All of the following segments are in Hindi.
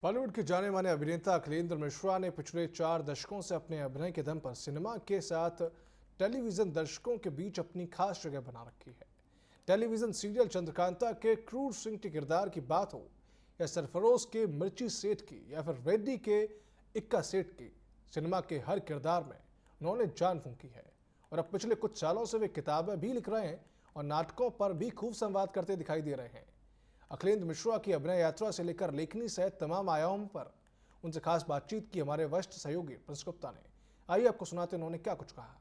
बॉलीवुड के जाने माने अभिनेता अखिलेंद्र मिश्रा ने पिछले 4 दशकों से अपने अभिनय के दम पर सिनेमा के साथ टेलीविजन दर्शकों के बीच अपनी खास जगह बना रखी है। टेलीविजन सीरियल चंद्रकांता के क्रूर सिंह के किरदार की बात हो या सरफरोश के मिर्ची सेठ की या फिर रेड्डी के इक्का सेठ की, सिनेमा के हर किरदार में उन्होंने जान फूंकी है। और अब पिछले कुछ सालों से वे किताबें भी लिख रहे हैं और नाटकों पर भी खूब संवाद करते दिखाई दे रहे हैं। अखिलेंद्र मिश्रा की अभिनय यात्रा से लेकर लेखनी सहित तमाम आयामों पर उनसे खास बातचीत की हमारे वरिष्ठ सहयोगी प्रिंस गुप्ता ने। आइए आपको सुनाते उन्होंने क्या कुछ कहा।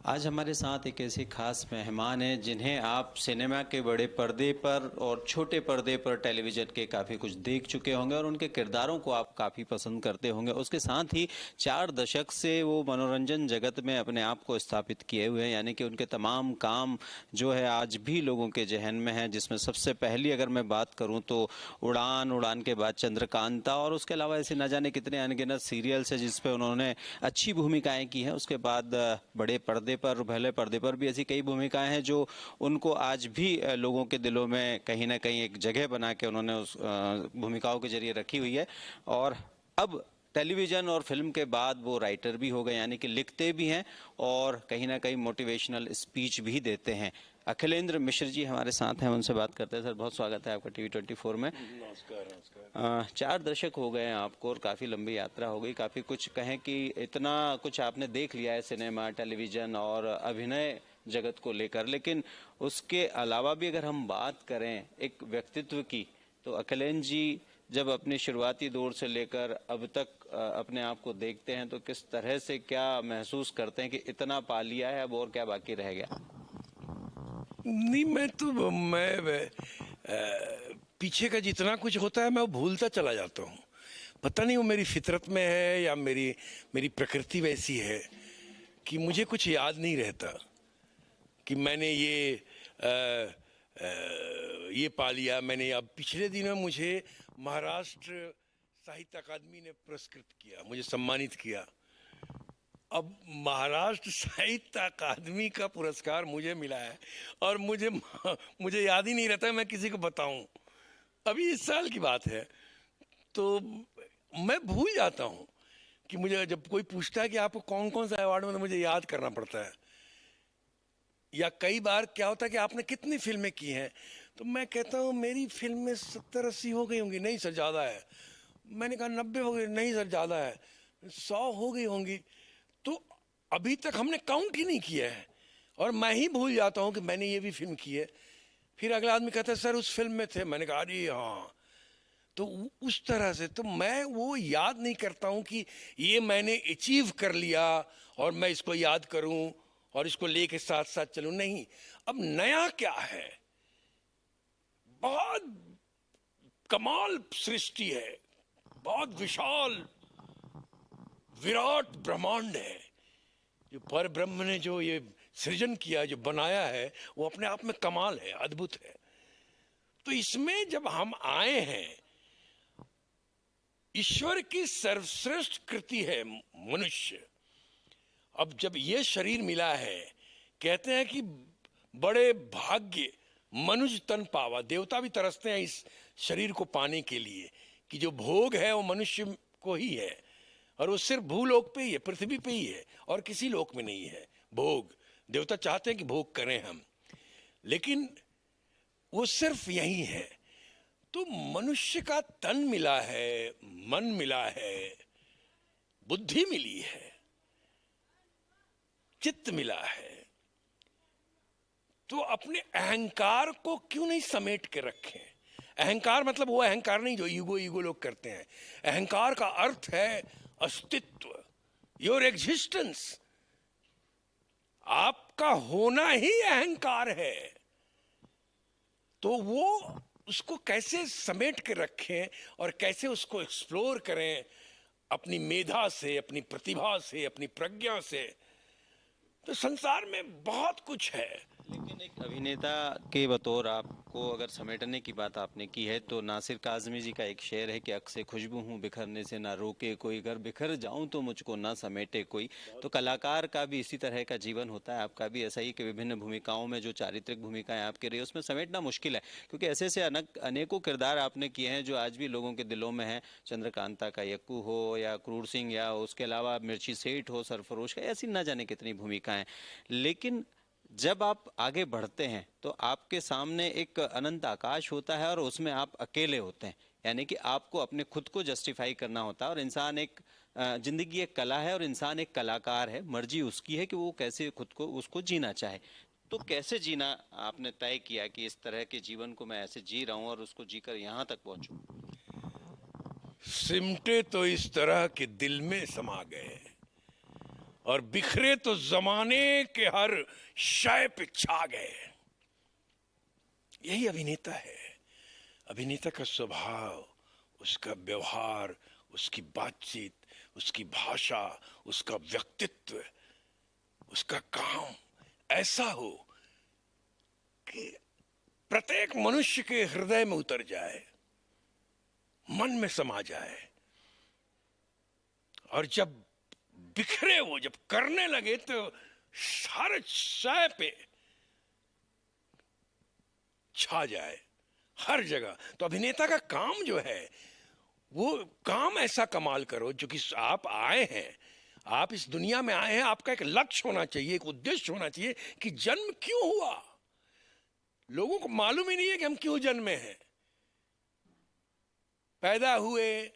आज हमारे साथ एक ऐसे खास मेहमान हैं जिन्हें आप सिनेमा के बड़े पर्दे पर और छोटे पर्दे पर टेलीविज़न के काफ़ी कुछ देख चुके होंगे और उनके किरदारों को आप काफ़ी पसंद करते होंगे। उसके साथ ही 4 दशक से वो मनोरंजन जगत में अपने आप को स्थापित किए हुए हैं, यानी कि उनके तमाम काम जो है आज भी लोगों के जहन में हैं, जिसमें सबसे पहली अगर मैं बात करूँ तो उड़ान के बाद चंद्रकांता और उसके अलावा ऐसे न जाने कितने अनगिनत सीरियल्स हैं जिस पर उन्होंने अच्छी भूमिकाएँ की हैं। उसके बाद बड़े पर्दे पर, पहले पर्दे पर भी ऐसी कई भूमिकाएं हैं जो उनको आज भी लोगों के दिलों में कहीं ना कहीं एक जगह बना के उन्होंने उस भूमिकाओं के जरिए रखी हुई है। और अब टेलीविज़न और फिल्म के बाद वो राइटर भी हो गए, यानी कि लिखते भी हैं और कहीं ना कहीं मोटिवेशनल स्पीच भी देते हैं। अखिलेंद्र मिश्र जी हमारे साथ हैं, उनसे बात करते हैं। सर, बहुत स्वागत है आपका TV24 में। नमस्कार। 4 दशक हो गए हैं आपको और काफ़ी लंबी यात्रा हो गई। काफ़ी कुछ कहें कि इतना कुछ आपने देख लिया है सिनेमा, टेलीविज़न और अभिनय जगत को लेकर, लेकिन उसके अलावा भी अगर हम बात करें एक व्यक्तित्व की, तो अखिलेंद्र जी जब अपनी शुरुआती दौर से लेकर अब तक अपने आप को देखते हैं तो किस तरह से क्या महसूस करते हैं कि इतना पा लिया है, अब और क्या बाकी रह गया? नहीं, मैं पीछे का जितना कुछ होता है मैं वो भूलता चला जाता हूँ। पता नहीं वो मेरी फितरत में है या मेरी प्रकृति वैसी है कि मुझे कुछ याद नहीं रहता कि मैंने ये पा लिया। मैंने अब पिछले दिनों मुझे महाराष्ट्र साहित्य अकादमी ने पुरस्कृत किया, मुझे सम्मानित किया। अब महाराष्ट्र साहित्य अकादमी का पुरस्कार मुझे मिला है और मुझे याद ही नहीं रहता मैं किसी को बताऊं। अभी इस साल की बात है तो मैं भूल जाता हूं कि मुझे जब कोई पूछता है कि आपको कौन कौन सा अवार्ड मिला, मुझे याद करना पड़ता है। या कई बार क्या होता है कि आपने कितनी फिल्में की हैं, तो मैं कहता हूँ मेरी फिल्में 70-80 हो गई होंगी। नहीं सर, ज़्यादा है। मैंने कहा 90 हो गई। नहीं सर, ज़्यादा है। 100 हो गई होंगी। तो अभी तक हमने काउंट ही नहीं किया है और मैं ही भूल जाता हूँ कि मैंने ये भी फिल्म की है। फिर अगला आदमी कहता है सर उस फिल्म में थे। मैंने कहा अरे हाँ। तो उस तरह से तो मैं वो याद नहीं करता हूँ कि ये मैंने अचीव कर लिया और मैं इसको याद करूँ और इसको लेके साथ साथ चलूँ। नहीं, अब नया क्या है, बहुत कमाल सृष्टि है, बहुत विशाल विराट ब्रह्मांड है। जो पर ब्रह्म ने जो ये सृजन किया, जो बनाया है, वो अपने आप में कमाल है, अद्भुत है। तो इसमें जब हम आए हैं, ईश्वर की सर्वश्रेष्ठ कृति है मनुष्य। अब जब ये शरीर मिला है, कहते हैं कि बड़े भाग्य मनुष्य तन पावा। देवता भी तरसते हैं इस शरीर को पाने के लिए कि जो भोग है वो मनुष्य को ही है और वो सिर्फ भूलोक पे ही है, पृथ्वी पे ही है और किसी लोक में नहीं है भोग। देवता चाहते हैं कि भोग करें हम, लेकिन वो सिर्फ यही है। तो मनुष्य का तन मिला है, मन मिला है, बुद्धि मिली है, चित्त मिला है, तो अपने अहंकार को क्यों नहीं समेट के रखें? अहंकार मतलब वो अहंकार नहीं जो ईगो लोग करते हैं। अहंकार का अर्थ है अस्तित्व, योर एग्जिस्टेंस। आपका होना ही अहंकार है। तो वो उसको कैसे समेट के रखें और कैसे उसको एक्सप्लोर करें अपनी मेधा से, अपनी प्रतिभा से, अपनी प्रज्ञा से। तो संसार में बहुत कुछ है। लेकिन एक अभिनेता के बतौर आपको अगर समेटने की बात आपने की है तो नासिर काज़मी जी का एक शेर है कि अक से खुशबू हूँ बिखरने से ना रोके कोई, अगर बिखर जाऊं तो मुझको ना समेटे कोई। तो कलाकार का भी इसी तरह का जीवन होता है, आपका भी ऐसा ही कि विभिन्न भूमिकाओं में जो चारित्रिक भूमिकाएं आपकी रही उसमें समेटना मुश्किल है, क्योंकि ऐसे ऐसे अनेकों किरदार आपने किए हैं जो आज भी लोगों के दिलों में हैं। चंद्रकांता का यक्कू हो या क्रूर सिंह, या उसके अलावा मिर्ची सेठ हो, सरफरोश का, ऐसी ना जाने कितनी भूमिकाएं। लेकिन जब आप आगे बढ़ते हैं तो आपके सामने एक अनंत आकाश होता है और उसमें आप अकेले होते हैं, यानी कि आपको अपने खुद को जस्टिफाई करना होता है। और इंसान एक जिंदगी एक कला है और इंसान एक कलाकार है, मर्जी उसकी है कि वो कैसे खुद को उसको जीना चाहे। तो कैसे जीना आपने तय किया कि इस तरह के जीवन को मैं ऐसे जी रहा हूँ और उसको जीकर यहाँ तक पहुंचूं? सिमटे तो इस तरह के दिल में समा गए और बिखरे तो जमाने के हर शय पे छा गए। यही अभिनेता है। अभिनेता का स्वभाव, उसका व्यवहार, उसकी बातचीत, उसकी भाषा, उसका व्यक्तित्व, उसका काम ऐसा हो कि प्रत्येक मनुष्य के हृदय में उतर जाए, मन में समा जाए। और जब बिखरे, वो जब करने लगे तो हर शय पे छा जाए, हर जगह। तो अभिनेता का काम जो है, वो काम ऐसा कमाल करो जो कि आप आए हैं, आप इस दुनिया में आए हैं, आपका एक लक्ष्य होना चाहिए, एक उद्देश्य होना चाहिए कि जन्म क्यों हुआ। लोगों को मालूम ही नहीं है कि हम क्यों जन्मे हैं। पैदा हुए,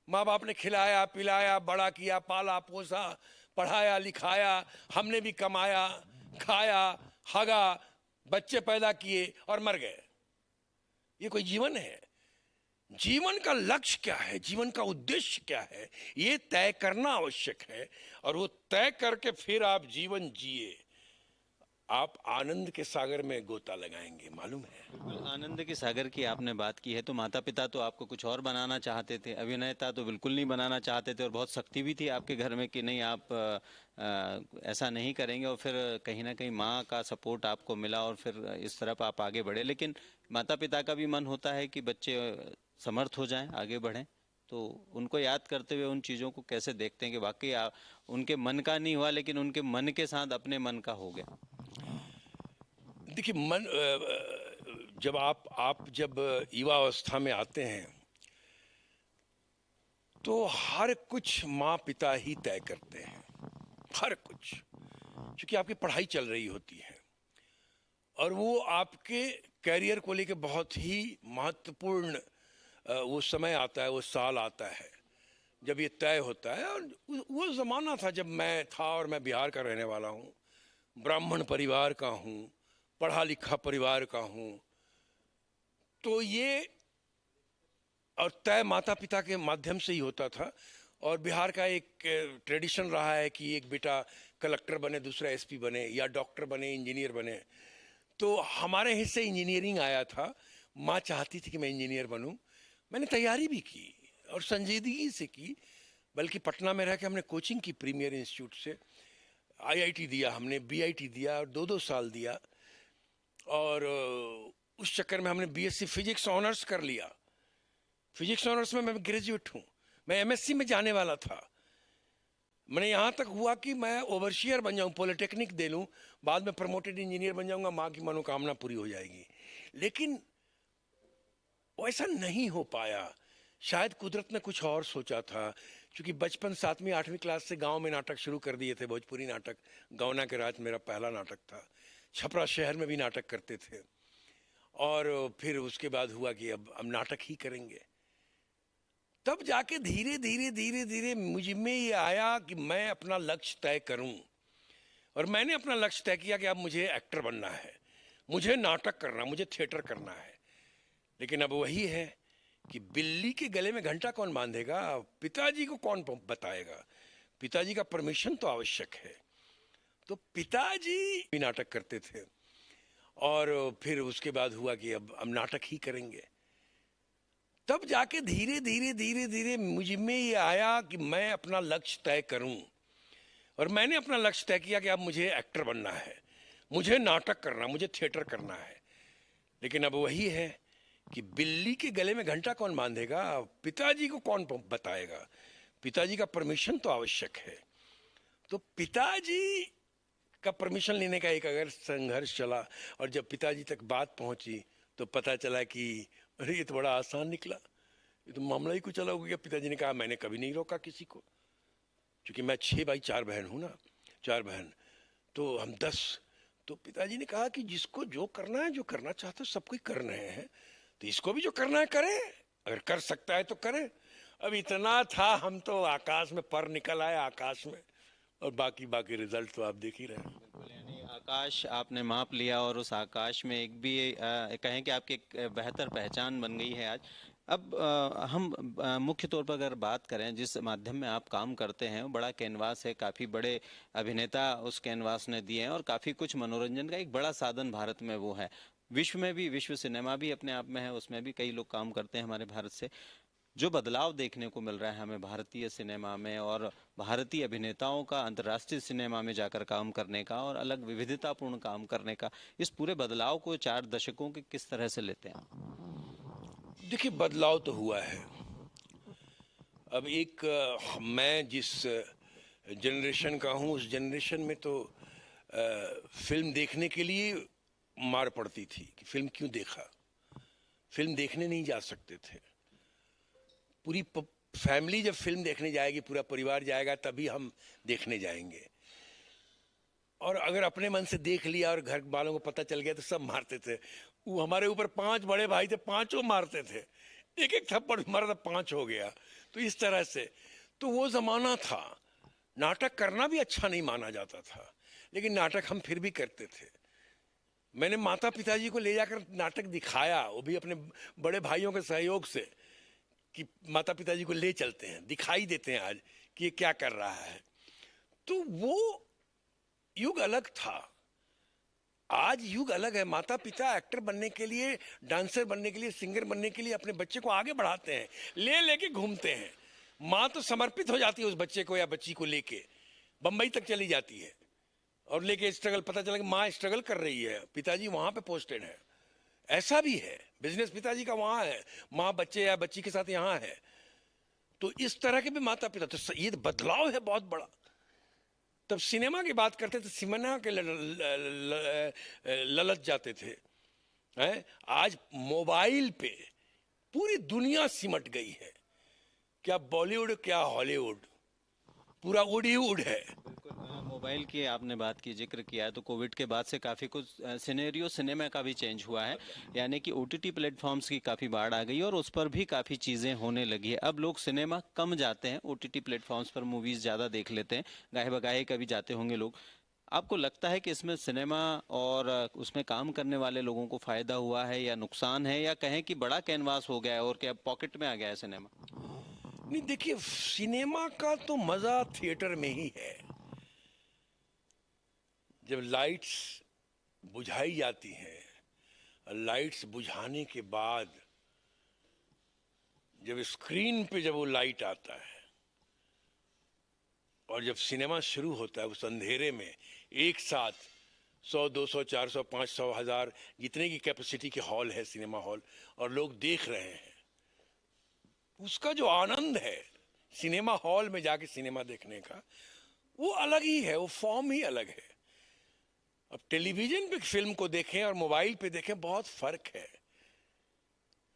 माँ बाप ने खिलाया पिलाया, बड़ा किया, पाला पोसा, पढ़ाया लिखाया, हमने भी कमाया खाया, हगा, बच्चे पैदा किए और मर गए। ये कोई जीवन है? जीवन का लक्ष्य क्या है, जीवन का उद्देश्य क्या है, ये तय करना आवश्यक है। और वो तय करके फिर आप जीवन जिए, आप आनंद के सागर में गोता लगाएंगे। मालूम है? बिल्कुल, आनंद के सागर की आपने बात की है। तो माता पिता तो आपको कुछ और बनाना चाहते थे, अभिनेता तो बिल्कुल नहीं बनाना चाहते थे, और बहुत सख्ती भी थी आपके घर में कि नहीं आप ऐसा नहीं करेंगे। और फिर कहीं ना कहीं माँ का सपोर्ट आपको मिला और फिर इस तरफ आप आगे बढ़े। लेकिन माता पिता का भी मन होता है कि बच्चे समर्थ हो जाएं, आगे बढ़ें। तो उनको याद करते हुए उन चीज़ों को कैसे देखते हैं कि वाकई उनके मन का नहीं हुआ लेकिन उनके मन के साथ अपने मन का हो गया? देखिए, मन जब आप जब युवा अवस्था में आते हैं तो हर कुछ माँ पिता ही तय करते हैं, हर कुछ, क्योंकि आपकी पढ़ाई चल रही होती है और वो आपके कैरियर को लेके बहुत ही महत्वपूर्ण वो समय आता है, वो साल आता है जब ये तय होता है। और वो ज़माना था जब मैं था, और मैं बिहार का रहने वाला हूँ, ब्राह्मण परिवार का हूँ, पढ़ा लिखा परिवार का हूँ। तो ये और तय माता पिता के माध्यम से ही होता था। और बिहार का एक ट्रेडिशन रहा है कि एक बेटा कलेक्टर बने, दूसरा एसपी बने, या डॉक्टर बने, इंजीनियर बने। तो हमारे हिस्से इंजीनियरिंग आया था। माँ चाहती थी कि मैं इंजीनियर बनूं। मैंने तैयारी भी की और संजीदगी से की, बल्कि पटना में रह के हमने कोचिंग की प्रीमियर इंस्टीट्यूट से। आईआईटी दिया हमने, बीआईटी दिया, और 2-2 साल दिया। और उस चक्कर में हमने बीएससी फिजिक्स ऑनर्स कर लिया। फिजिक्स ऑनर्स में मैं ग्रेजुएट हूँ। मैं एमएससी में जाने वाला था। मैंने यहाँ तक हुआ कि मैं ओवरशियर बन जाऊँ, पॉलिटेक्निक दे लूँ, बाद में प्रमोटेड इंजीनियर बन जाऊँगा, माँ की मनोकामना पूरी हो जाएगी। लेकिन वैसा नहीं हो पाया। शायद कुदरत ने कुछ और सोचा था, क्योंकि बचपन 7वीं 8वीं क्लास से गांव में नाटक शुरू कर दिए थे, भोजपुरी नाटक। गौना के राज मेरा पहला नाटक था। छपरा शहर में भी नाटक करते थे। और फिर उसके बाद हुआ कि अब नाटक ही करेंगे। तब जाके धीरे धीरे धीरे धीरे मुझ में ये आया कि मैं अपना लक्ष्य तय करूं। और मैंने अपना लक्ष्य तय किया कि अब मुझे एक्टर बनना है, मुझे नाटक करना, मुझे थिएटर करना है। लेकिन अब वही है कि बिल्ली के गले में घंटा कौन बांधेगा, पिताजी को कौन बताएगा। पिताजी का परमिशन तो आवश्यक है। तो पिताजी भी नाटक करते थे। और फिर उसके बाद हुआ कि अब नाटक ही करेंगे। तब जाके धीरे धीरे धीरे धीरे मुझ में ये आया कि मैं अपना लक्ष्य तय करूं। और मैंने अपना लक्ष्य तय किया कि अब मुझे एक्टर बनना है, मुझे नाटक करना, मुझे थिएटर करना है। लेकिन अब वही है कि बिल्ली के गले में घंटा कौन बांधेगा, पिताजी को कौन बताएगा। पिताजी का परमिशन तो आवश्यक है। तो पिताजी का परमिशन लेने का एक अगर संघर्ष चला और जब पिताजी तक बात पहुंची तो पता चला कि अरे ये तो बड़ा आसान निकला, ये तो मामला ही कुछ अलग हो गया। पिताजी ने कहा मैंने कभी नहीं रोका किसी को, क्योंकि मैं 6 भाई 4 बहन हूँ ना, 4 बहन, तो हम 10। तो पिताजी ने कहा कि जिसको जो करना है, जो करना चाहता है, सब कोई कर रहे हैं, तो इसको भी जो करना है करे, अगर कर सकता है तो करे। अब इतना था, हम तो आकाश में पर निकल आए, आकाश में, और बाकी रिजल्ट तो आप देख ही रहे हैं। बिल्कुल, यानी आकाश आपने माप लिया और उस आकाश में एक भी कहें कि आपकी एक बेहतर पहचान बन गई है आज। अब हम मुख्य तौर पर अगर बात करें, जिस माध्यम में आप काम करते हैं वो बड़ा कैनवास है, काफ़ी बड़े अभिनेता उस कैनवास ने दिए हैं और काफ़ी कुछ मनोरंजन का एक बड़ा साधन भारत में वो है। विश्व में भी, विश्व सिनेमा भी अपने आप में है, उसमें भी कई लोग काम करते हैं हमारे भारत से। जो बदलाव देखने को मिल रहा है हमें भारतीय सिनेमा में और भारतीय अभिनेताओं का अंतर्राष्ट्रीय सिनेमा में जाकर काम करने का और अलग विविधतापूर्ण काम करने का, इस पूरे बदलाव को 4 दशकों के किस तरह से लेते हैं? देखिए, बदलाव तो हुआ है। अब एक मैं जिस जनरेशन का हूँ, उस जनरेशन में तो फिल्म देखने के लिए मार पड़ती थी कि फिल्म क्यों देखा। फिल्म देखने नहीं जा सकते थे। पूरी फैमिली जब फिल्म देखने जाएगी, पूरा परिवार जाएगा, तभी हम देखने जाएंगे। और अगर अपने मन से देख लिया और घर वालों को पता चल गया तो सब मारते थे। वो हमारे ऊपर 5 बड़े भाई थे, 5 मारते थे, एक एक थप्पड़ मारा तो 5 हो गया। तो इस तरह से तो वो जमाना था। नाटक करना भी अच्छा नहीं माना जाता था, लेकिन नाटक हम फिर भी करते थे। मैंने माता पिताजी को ले जाकर नाटक दिखाया, वो भी अपने बड़े भाइयों के सहयोग से, कि माता पिताजी को ले चलते हैं, दिखाई देते हैं आज कि ये क्या कर रहा है। तो वो युग अलग था, आज युग अलग है। माता पिता एक्टर बनने के लिए, डांसर बनने के लिए, सिंगर बनने के लिए अपने बच्चे को आगे बढ़ाते हैं, ले लेके घूमते हैं। माँ तो समर्पित हो जाती है उस बच्चे को या बच्ची को लेके, बंबई तक चली जाती है और लेके स्ट्रगल, पता चला कि माँ स्ट्रगल कर रही है, पिताजी वहां पे पोस्टेड है। ऐसा भी है, बिजनेस पिताजी का वहां है, माँ बच्चे या बच्ची के साथ यहाँ है। तो इस तरह के भी माता पिता, तो ये बदलाव है बहुत बड़ा। तब सिनेमा की बात करते थे, सिनेमा के ललच जाते थे, हैं? आज मोबाइल पे पूरी दुनिया सिमट गई है। क्या बॉलीवुड, क्या हॉलीवुड, पूरा उड ही उड है। मोबाइल की आपने बात की, जिक्र किया है, तो कोविड के बाद से काफ़ी कुछ सिनेरियो सिनेमा का भी चेंज हुआ है। यानी कि ओटीटी प्लेटफॉर्म्स की काफ़ी बाढ़ आ गई और उस पर भी काफ़ी चीज़ें होने लगी है। अब लोग सिनेमा कम जाते हैं, ओटीटी प्लेटफॉर्म्स पर मूवीज़ ज़्यादा देख लेते हैं, गाहे बगाहे कभी जाते होंगे लोग। आपको लगता है कि इसमें सिनेमा और उसमें काम करने वाले लोगों को फ़ायदा हुआ है या नुकसान है, या कहें कि बड़ा कैनवास हो गया है और क्या पॉकेट में आ गया है सिनेमा? नहीं, देखिए, सिनेमा का तो मज़ा थिएटर में ही है। जब लाइट्स बुझाई जाती हैं, लाइट्स बुझाने के बाद जब स्क्रीन पे जब वो लाइट आता है और जब सिनेमा शुरू होता है, उस अंधेरे में एक साथ 100, 200, 400, 500, 1000 जितने की कैपेसिटी के हॉल है सिनेमा हॉल, और लोग देख रहे हैं, उसका जो आनंद है सिनेमा हॉल में जाके सिनेमा देखने का, वो अलग ही है, वो फॉर्म ही अलग है। अब टेलीविजन पे फिल्म को देखें और मोबाइल पे देखें, बहुत फर्क है।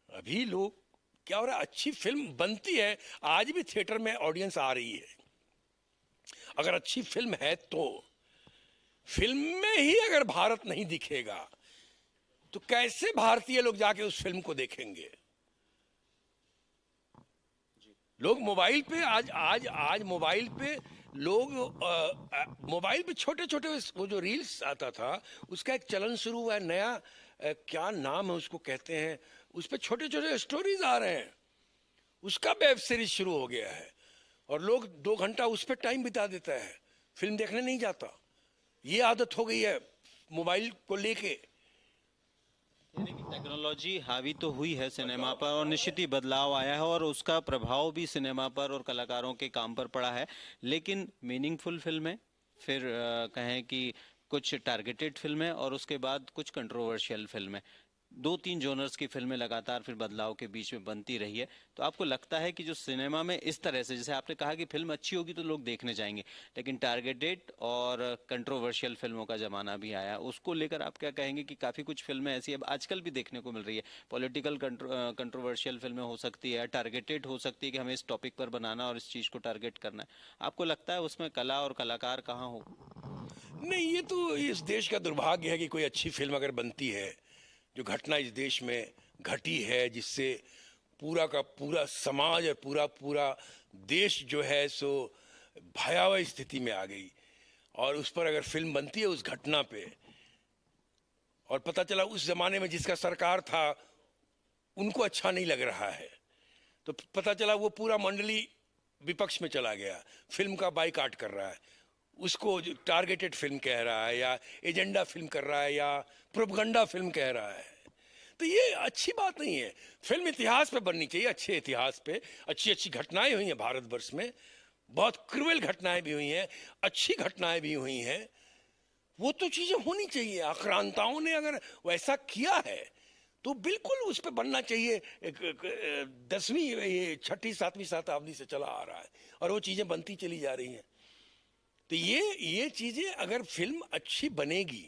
अभी लोग क्या हो रहा है, अच्छी फिल्म बनती है, आज भी थिएटर में ऑडियंस आ रही है। अगर अच्छी फिल्म है तो फिल्म में ही अगर भारत नहीं दिखेगा तो कैसे भारतीय लोग जाके उस फिल्म को देखेंगे। लोग मोबाइल पे आज मोबाइल पे लोग मोबाइल पे छोटे छोटे वो जो रील्स आता था, उसका एक चलन शुरू हुआ है नया, क्या नाम है उसको कहते हैं, उस पे छोटे छोटे स्टोरीज आ रहे हैं, उसका वेब सीरीज शुरू हो गया है और लोग 2 घंटा उस पर टाइम बिता देता है, फिल्म देखने नहीं जाता। ये आदत हो गई है मोबाइल को लेके। यानी कि टेक्नोलॉजी हावी तो हुई है सिनेमा पर और निश्चित ही बदलाव आया है और उसका प्रभाव भी सिनेमा पर और कलाकारों के काम पर पड़ा है। लेकिन मीनिंगफुल फिल्में, फिर कहें कि कुछ टारगेटेड फिल्में और उसके बाद कुछ कंट्रोवर्शियल फिल्में, 2-3 जॉनर्स की फिल्में लगातार फिर बदलाव के बीच में बनती रही है। तो आपको लगता है कि जो सिनेमा में इस तरह से, जैसे आपने कहा कि फिल्म अच्छी होगी तो लोग देखने जाएंगे, लेकिन टारगेटेड और कंट्रोवर्शियल फिल्मों का जमाना भी आया, उसको लेकर आप क्या कहेंगे कि काफ़ी कुछ फिल्में ऐसी अब आजकल भी देखने को मिल रही है? पॉलिटिकल कंट्रोवर्शियल फिल्में हो सकती है, टारगेटेड हो सकती है कि हमें इस टॉपिक पर बनाना और इस चीज़ को टारगेट करना है। आपको लगता है उसमें कला और कलाकार कहाँ हो? नहीं, ये तो इस देश का दुर्भाग्य है कि कोई अच्छी फिल्म अगर बनती है, जो घटना इस देश में घटी है, जिससे पूरा का पूरा समाज और पूरा पूरा देश जो है सो भयावह स्थिति में आ गई, और उस पर अगर फिल्म बनती है उस घटना पे, और पता चला उस जमाने में जिसका सरकार था उनको अच्छा नहीं लग रहा है, तो पता चला वो पूरा मंडली विपक्ष में चला गया, फिल्म का बाइकआउट कर रहा है, उसको टारगेटेड फिल्म कह रहा है या एजेंडा फिल्म कर रहा है या प्रोपगंडा फिल्म कह रहा है। तो ये अच्छी बात नहीं है। फिल्म इतिहास पे बननी चाहिए, अच्छे इतिहास पे। अच्छी अच्छी घटनाएं हुई हैं भारतवर्ष में, बहुत क्रूएल घटनाएं भी हुई हैं, अच्छी घटनाएं भी हुई हैं, वो तो चीजें होनी चाहिए। आक्रांताओं ने अगर वैसा किया है तो बिल्कुल उस पर बनना चाहिए। 10वीं ये 6ठी 7वीं शताब्दी से चला आ रहा है और वो चीजें बनती चली जा रही हैं। तो ये चीजें अगर फिल्म अच्छी बनेगी,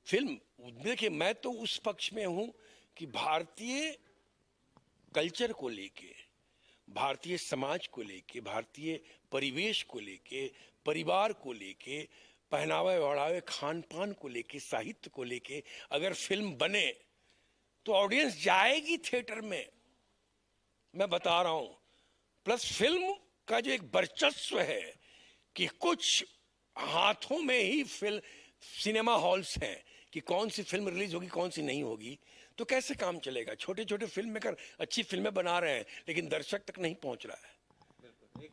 फिल्म, देखिए मैं तो उस पक्ष में हूं कि भारतीय कल्चर को लेके, भारतीय समाज को लेके, भारतीय परिवेश को लेके, परिवार को लेके, पहनावे ओढ़ावे, खान पान को लेके, साहित्य को लेके अगर फिल्म बने तो ऑडियंस जाएगी थिएटर में, मैं बता रहा हूं। प्लस फिल्म का जो एक वर्चस्व है कि कुछ हाथों में ही फिल्म सिनेमा हॉल्स हैं कि कौन सी फिल्म रिलीज होगी कौन सी नहीं होगी, तो कैसे काम चलेगा? छोटे छोटे फिल्म मेकर अच्छी फिल्में बना रहे हैं लेकिन दर्शक तक नहीं पहुंच रहा है। एक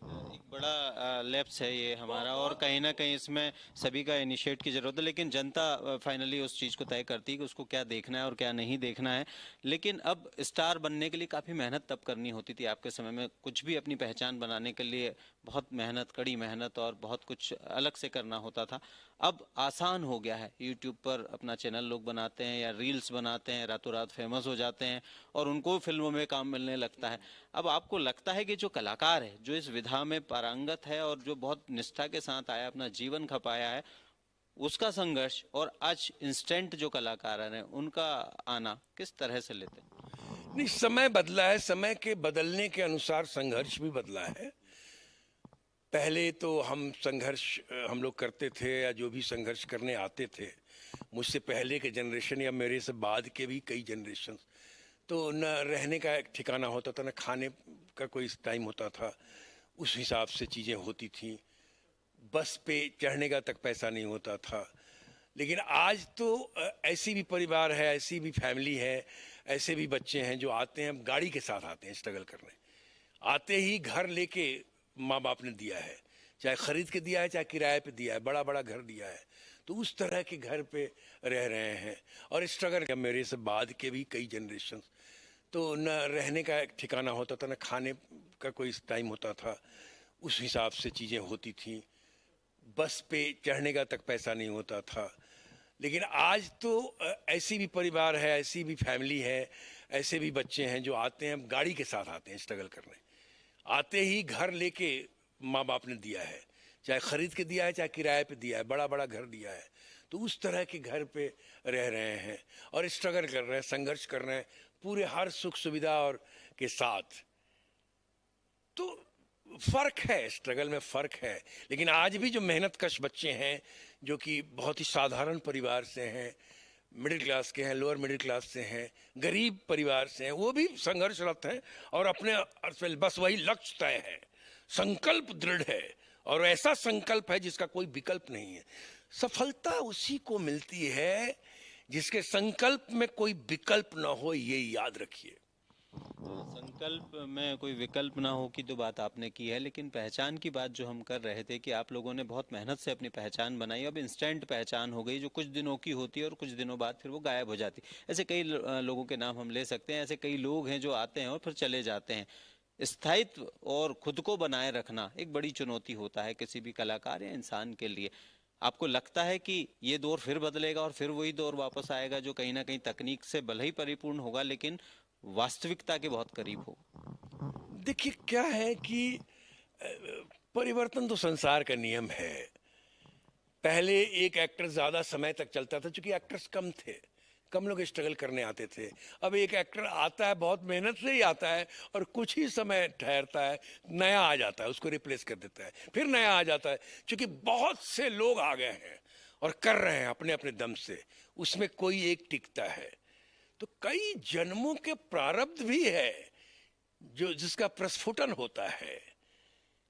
बड़ा लैप्स है ये हमारा, और कहीं ना कहीं इसमें सभी का इनिशिएट की जरूरत है, लेकिन जनता फाइनली उस चीज़ को तय करती है कि उसको क्या देखना है और क्या नहीं देखना है। लेकिन अब स्टार बनने के लिए काफ़ी मेहनत तब करनी होती थी आपके समय में, कुछ भी अपनी पहचान बनाने के लिए बहुत मेहनत, कड़ी मेहनत और बहुत कुछ अलग से करना होता था। अब आसान हो गया है, यूट्यूब पर अपना चैनल लोग बनाते हैं या रील्स बनाते हैं, रातों रात फेमस हो जाते हैं और उनको फिल्मों में काम मिलने लगता है। अब आपको लगता है कि जो कलाकार है, जो इस विधा में पारंगत है और जो बहुत निष्ठा के साथ आया, अपना जीवन खपाया है, उसका संघर्ष और आज इंस्टेंट जो कलाकार हैं उनका आना किस तरह से लेते हैं? नहीं, समय बदला है, समय के बदलने के अनुसार संघर्ष भी बदला है। पहले तो हम संघर्ष हम लोग करते थे, या जो भी संघर्ष करने आते थे, मुझसे पहले के जनरेशन या मेरे से बाद के भी कई जनरेशन, तो न रहने का एक ठिकाना होता था, न खाने का कोई टाइम होता था, उस हिसाब से चीज़ें होती थी। बस पे चढ़ने का तक पैसा नहीं होता था। लेकिन आज तो ऐसी भी परिवार है, ऐसी भी फैमिली है, ऐसे भी बच्चे हैं जो आते हैं, गाड़ी के साथ आते हैं स्ट्रगल करने, आते ही घर लेके माँ बाप ने दिया है, चाहे खरीद के दिया है चाहे किराए पे दिया है, बड़ा बड़ा घर दिया है, तो उस तरह के घर पे रह रहे हैं और स्ट्रगल। मेरे से बाद के भी कई जनरेशन, तो न रहने का एक ठिकाना होता था, न खाने का कोई टाइम होता था, उस हिसाब से चीज़ें होती थी। बस पे चढ़ने का तक पैसा नहीं होता था। लेकिन आज तो ऐसी भी परिवार है, ऐसी भी फैमिली है, ऐसे भी बच्चे हैं जो आते हैं, गाड़ी के साथ आते हैं स्ट्रगल करने, आते ही घर लेके माँ बाप ने दिया है, चाहे खरीद के दिया है चाहे किराए पे दिया है, बड़ा बड़ा घर दिया है, तो उस तरह के घर पे रह रहे हैं और स्ट्रगल कर रहे हैं, संघर्ष कर रहे हैं पूरे हर सुख सुविधा और के साथ। तो फर्क है, स्ट्रगल में फर्क है। लेकिन आज भी जो मेहनत कश बच्चे हैं, जो कि बहुत ही साधारण परिवार से हैं, मिडिल क्लास के हैं, लोअर मिडिल क्लास से हैं, गरीब परिवार से हैं, वो भी संघर्षरत हैं और अपने बस वही लक्ष्य तय है, संकल्प दृढ़ है और ऐसा संकल्प है जिसका कोई विकल्प नहीं है। सफलता उसी को मिलती है जिसके संकल्प में कोई विकल्प ना हो, ये याद रखिए। संकल्प में कोई विकल्प ना हो की तो बात आपने की है, लेकिन पहचान की बात जो हम कर रहे थे कि आप लोगों ने बहुत मेहनत से अपनी पहचान बनाई, अब इंस्टेंट पहचान हो गई जो कुछ दिनों की होती है और कुछ दिनों बाद फिर वो गायब हो जाती। ऐसे कई लोगों के नाम हम ले सकते हैं, ऐसे कई लोग हैं जो आते हैं और फिर चले जाते हैं। स्थायित्व और खुद को बनाए रखना एक बड़ी चुनौती होता है किसी भी कलाकार या इंसान के लिए। आपको लगता है कि ये दौर फिर बदलेगा और फिर वही दौर वापस आएगा जो कहीं ना कहीं तकनीक से भले ही परिपूर्ण होगा लेकिन वास्तविकता के बहुत करीब होगा? देखिए क्या है कि परिवर्तन तो संसार का नियम है। पहले एक एक्टर ज्यादा समय तक चलता था क्योंकि एक्टर्स कम थे, कम लोग स्ट्रगल करने आते थे। अब एक एक्टर आता है, बहुत मेहनत से ही आता है और कुछ ही समय ठहरता है, नया आ जाता है, उसको रिप्लेस कर देता है, फिर नया आ जाता है। क्योंकि बहुत से लोग आ गए हैं और कर रहे हैं अपने अपने दम से, उसमें कोई एक टिकता है। तो कई जन्मों के प्रारब्ध भी है जो जिसका प्रस्फुटन होता है।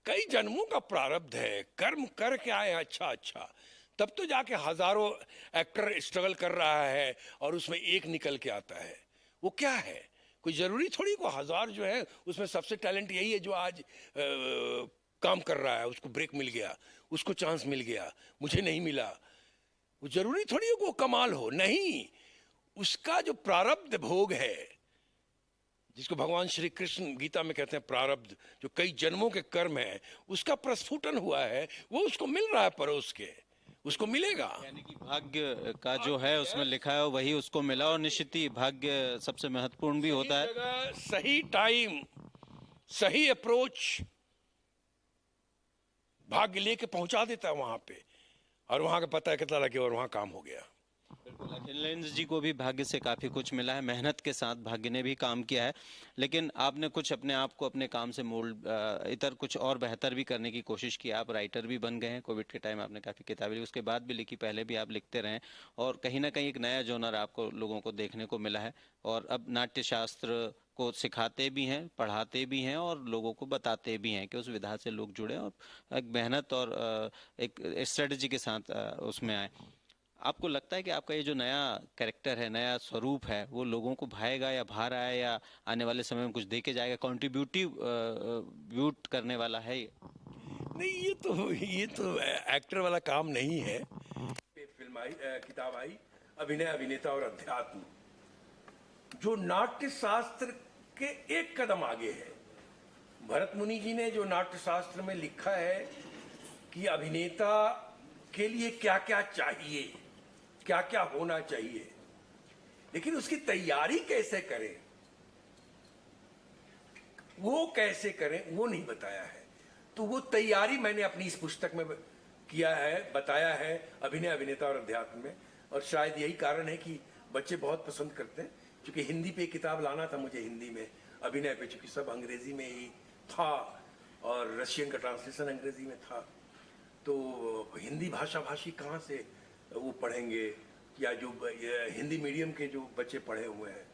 कई जन्मों का प्रारब्ध है, कर्म करके आए अच्छा अच्छा, तब तो जाके हजारों एक्टर स्ट्रगल कर रहा है और उसमें एक निकल के आता है। वो क्या है, कोई जरूरी थोड़ी को हजार जो है उसमें सबसे टैलेंट यही है जो आज काम कर रहा है, उसको ब्रेक मिल गया, उसको चांस मिल गया, मुझे नहीं मिला। वो जरूरी थोड़ी है वो कमाल हो, नहीं। उसका जो प्रारब्ध भोग है, जिसको भगवान श्री कृष्ण गीता में कहते हैं प्रारब्ध, जो कई जन्मों के कर्म है, उसका प्रस्फुटन हुआ है, वो उसको मिल रहा है परोस के, उसको मिलेगा। यानी कि भाग्य का जो है उसमें लिखा है वही उसको मिला, और निश्चित ही भाग्य सबसे महत्वपूर्ण भी होता है। सही जगह, सही टाइम, सही अप्रोच भाग्य लेके पहुंचा देता है वहां पे, और वहां का पता है कितना लगे और वहां काम हो गया। बिल्कुल, अखिलेश जी को भी भाग्य से काफी कुछ मिला है, मेहनत के साथ भाग्य ने भी काम किया है, लेकिन आपने कुछ अपने आप को अपने काम से मोल्ड इतर कुछ और बेहतर भी करने की कोशिश की। आप राइटर भी बन गए हैं, कोविड के टाइम आपने काफी किताबें लिखी, उसके बाद भी लिखी, पहले भी आप लिखते रहे, और कहीं ना कहीं एक नया जोनर आपको लोगों को देखने को मिला है, और अब नाट्य शास्त्र को सिखाते भी हैं, पढ़ाते भी हैं और लोगों को बताते भी हैं कि उस विधा से लोग जुड़े और एक मेहनत और एक स्ट्रेटजी के साथ उसमें आए। आपको लगता है कि आपका ये जो नया कैरेक्टर है, नया स्वरूप है, वो लोगों को भाएगा या भा रहा है, या आने वाले समय में कुछ दे के जाएगा, कॉन्ट्रीब्यूटिव व्यूट करने वाला है ये? नहीं, ये तो एक्टर वाला काम नहीं है। फिल्म आई, किताब आई, अभिनय, अभिनेता और अध्यात्म, जो नाट्य शास्त्र के एक कदम आगे है। भरत मुनि जी ने जो नाट्य शास्त्र में लिखा है कि अभिनेता के लिए क्या क्या चाहिए, क्या क्या होना चाहिए, लेकिन उसकी तैयारी कैसे करें, वो कैसे करें, वो नहीं बताया है। तो वो तैयारी मैंने अपनी इस पुस्तक में किया है, बताया है, अभिनय, अभिनेता और अध्यात्म में। और शायद यही कारण है कि बच्चे बहुत पसंद करते हैं, क्योंकि हिंदी पे किताब लाना था मुझे, हिंदी में अभिनय पे, चूंकि सब अंग्रेजी में ही था और रशियन का ट्रांसलेशन अंग्रेजी में था, तो हिंदी भाषा भाषी कहाँ से वो पढ़ेंगे, या जो हिंदी मीडियम के जो बच्चे पढ़े हुए हैं,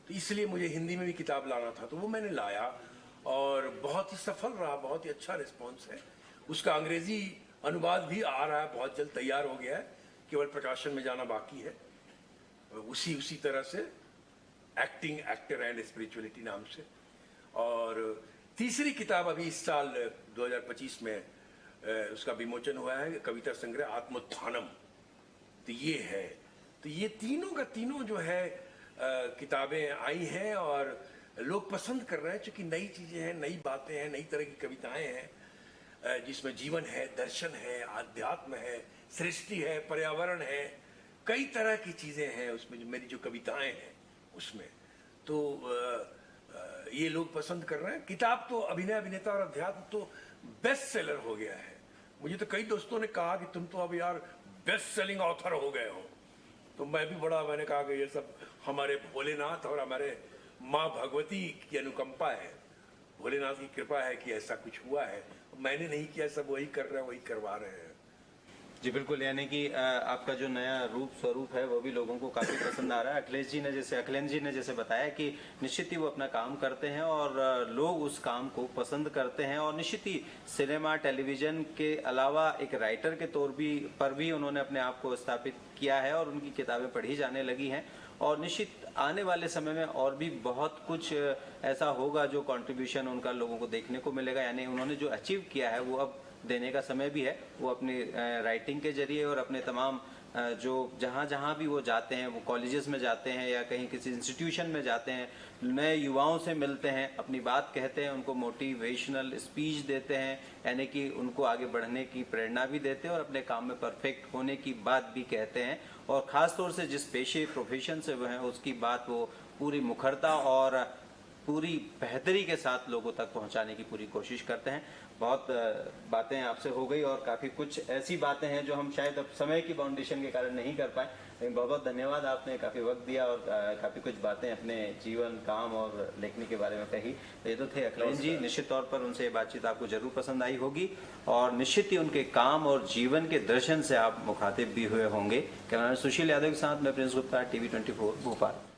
तो इसलिए मुझे हिंदी में भी किताब लाना था। तो वो मैंने लाया और बहुत ही सफल रहा, बहुत ही अच्छा रिस्पॉन्स है। उसका अंग्रेजी अनुवाद भी आ रहा है, बहुत जल्द तैयार हो गया है, केवल प्रकाशन में जाना बाकी है। उसी तरह से एक्टिंग, एक्टर एंड स्पिरिचुअलिटी नाम से। और तीसरी किताब अभी इस साल 2025 में उसका विमोचन हुआ है, कविता संग्रह आत्मोत्थानम। तो ये है, तो ये तीनों का तीनों जो है किताबें आई हैं और लोग पसंद कर रहे हैं, क्योंकि नई चीजें हैं, नई बातें हैं, नई तरह की कविताएं हैं, जिसमें जीवन है, दर्शन है, आध्यात्म है, सृष्टि है, पर्यावरण है, कई तरह की चीजें हैं उसमें, जो मेरी जो कविताएं हैं उसमें। तो ये लोग पसंद कर रहे हैं। किताब तो अभिनय, अभिनेता और अध्यात्म तो बेस्ट सेलर हो गया है। मुझे तो कई दोस्तों ने कहा कि तुम तो अब यार बेस्ट सेलिंग ऑथर हो गए हो। तो मैं भी मैंने कहा कि ये सब हमारे भोलेनाथ और हमारे माँ भगवती की अनुकंपा है, भोलेनाथ की कृपा है कि ऐसा कुछ हुआ है। मैंने नहीं किया, सब वही कर रहे हैं, वही करवा रहे हैं। जी बिल्कुल, यानी कि आपका जो नया रूप स्वरूप है वो भी लोगों को काफी पसंद आ रहा है। अखिलेश जी ने जैसे बताया कि निश्चित ही वो अपना काम करते हैं और लोग उस काम को पसंद करते हैं, और निश्चित ही सिनेमा, टेलीविजन के अलावा एक राइटर के तौर पर भी उन्होंने अपने आप को स्थापित किया है और उनकी किताबें पढ़ी जाने लगी हैं। और निश्चित आने वाले समय में और भी बहुत कुछ ऐसा होगा जो कंट्रीब्यूशन उनका लोगों को देखने को मिलेगा। यानी उन्होंने जो अचीव किया है वो अब देने का समय भी है। वो अपनी राइटिंग के जरिए और अपने तमाम जो जहाँ जहाँ भी वो जाते हैं, वो कॉलेजेस में जाते हैं या कहीं किसी इंस्टीट्यूशन में जाते हैं, नए युवाओं से मिलते हैं, अपनी बात कहते हैं, उनको मोटिवेशनल स्पीच देते हैं, यानी कि उनको आगे बढ़ने की प्रेरणा भी देते हैं और अपने काम में परफेक्ट होने की बात भी कहते हैं। और ख़ास तौर से जिस प्रोफेशन से वो हैं उसकी बात वो पूरी मुखरता और पूरी बेहतरी के साथ लोगों तक पहुंचाने की पूरी कोशिश करते हैं। बहुत बातें आपसे हो गई और काफ़ी कुछ ऐसी बातें हैं जो हम शायद अब समय की बाउंडेशन के कारण नहीं कर पाए, लेकिन बहुत बहुत धन्यवाद, आपने काफ़ी वक्त दिया और काफ़ी कुछ बातें अपने जीवन, काम और लेखनी के बारे में कही। तो ये तो थे अखिलेश जी, निश्चित तौर पर उनसे ये बातचीत आपको जरूर पसंद आई होगी और निश्चित ही उनके काम और जीवन के दर्शन से आप मुखातिब भी हुए होंगे। कैमरामैन सुशील यादव के साथ मैं प्रिंस गुप्ता, TV 24 भोपाल।